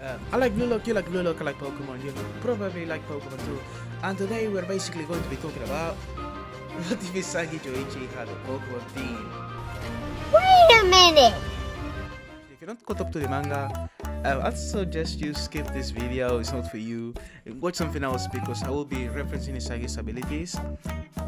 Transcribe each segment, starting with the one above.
I like Blue Lock, you like Blue Lock, I like Pokemon, you probably like Pokemon too. And today we're basically going to be talking about what if Isagi Yoichi had a Pokemon theme. Wait a minute! If you're not caught up to the manga, I'd suggest you skip this video, it's not for you. Watch something else because I will be referencing Isagi's abilities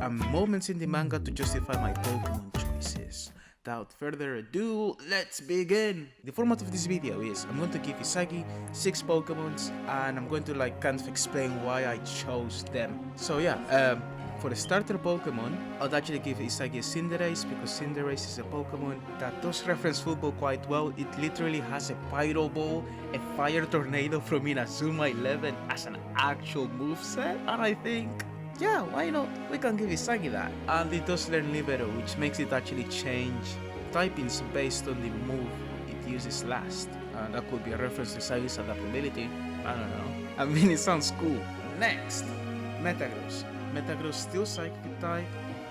and moments in the manga to justify my Pokemon choices. Without further ado, let's begin! The format of this video is I'm going to give Isagi 6 Pokemons and I'm going to kind of explain why I chose them. So yeah, for the starter Pokemon, I'd actually give Isagi a Cinderace because Cinderace is a Pokemon that does reference football quite well. It literally has a Pyro Ball, a Fire Tornado from Inazuma 11 as an actual moveset, and I think, yeah, why not? We can give Isagi that. And it does learn Libero, which makes it actually change typings based on the move it uses last. And that could be a reference to Isagi's adaptability. I don't know. I mean, it sounds cool. Next, Metagross. Metagross still Psychic type.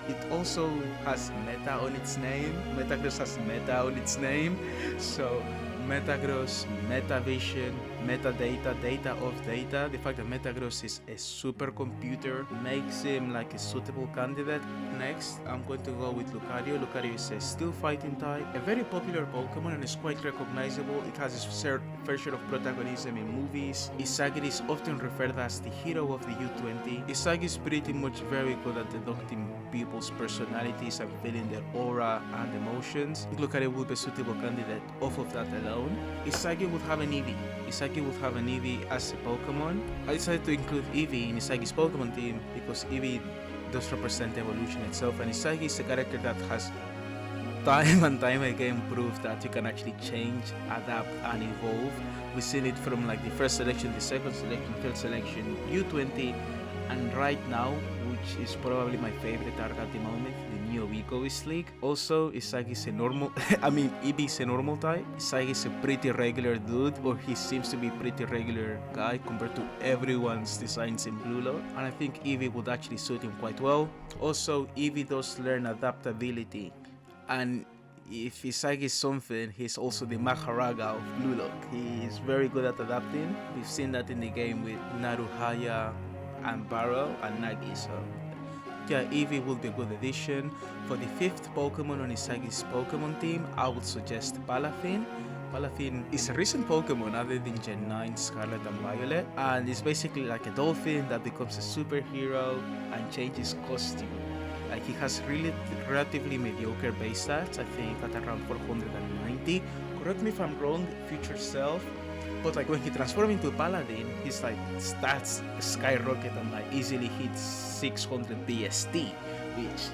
It also has Meta on its name. Metagross has Meta on its name. So Metagross, Metavision, Metadata, Data of Data. The fact that Metagross is a supercomputer makes him like a suitable candidate. Next, I'm going to go with Lucario. Lucario is a Steel Fighting type, a very popular Pokemon and is quite recognizable. It has its fair share of protagonism in movies. Isagi is often referred as the hero of the U20. Isagi is pretty much very good at deducting people's personalities and feeling their aura and emotions. Lucario would be a suitable candidate off of that alone. Isagi would have an Eevee. Isagi would have an Eevee as a Pokemon. I decided to include Eevee in Isagi's Pokemon team because Eevee does represent evolution itself, and Isagi is a character that has time and time again proved that you can actually change, adapt, and evolve. We've seen it from the first selection, the second selection, third selection, U20, and right now, which is probably my favorite arc at the moment, the Neo Egoist League. Also, Isagi is a normal, Eevee is a normal type. Isagi is a pretty regular dude, or he seems to be a pretty regular guy compared to everyone's designs in Blue Lock. And I think Eevee would actually suit him quite well. Also, Eevee does learn adaptability. And if Isagi is something, he's also the Maharaga of Blue Lock. He is very good at adapting. We've seen that in the game with Naruhaya and Barrow and Nagi, so yeah, Eevee would be a good addition. For the 5th Pokemon on Isagi's Pokemon team, I would suggest Palafin. Palafin is a recent Pokemon added in Gen 9 Scarlet and Violet, and it's basically like a dolphin that becomes a superhero and changes costume. He has relatively mediocre base stats, I think at around 490. Correct me if I'm wrong, future self. But when he transforms into Paladin, his stats skyrocket and easily hits 600 BST, which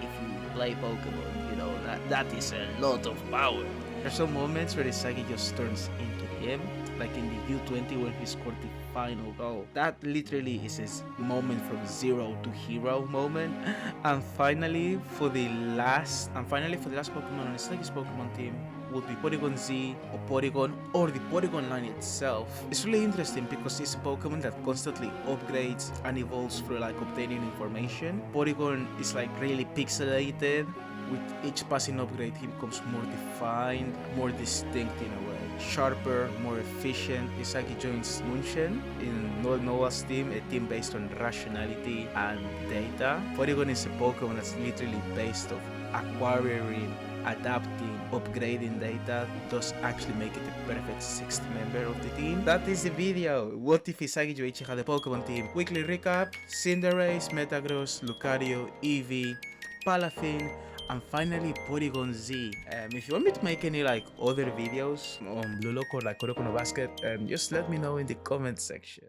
if you play Pokemon, you know that is a lot of power. There are some moments where Isagi just turns into him, like in the U20 when he scored the final goal. That literally is his moment from zero to hero moment. And finally, for the last Pokemon on Isagi's Pokemon team would be Porygon Z or Porygon or the Porygon line itself. It's really interesting because it's a Pokemon that constantly upgrades and evolves through obtaining information. Porygon is really pixelated. With each passing upgrade, he becomes more defined, more distinct in a way. Sharper, more efficient. Isagi joins Munchen in Noah's team, a team based on rationality and data. Porygon is a Pokemon that's literally based off acquiring, adapting, upgrading data, thus actually make it a perfect 6th member of the team. That is the video. What if Isagi Yoichi had a Pokemon team? Weekly recap: Cinderace, Metagross, Lucario, Eevee, Palafin, and finally Porygon Z. If you want me to make any other videos on Blue Lock or Kuroko no Basket, just let me know in the comment section.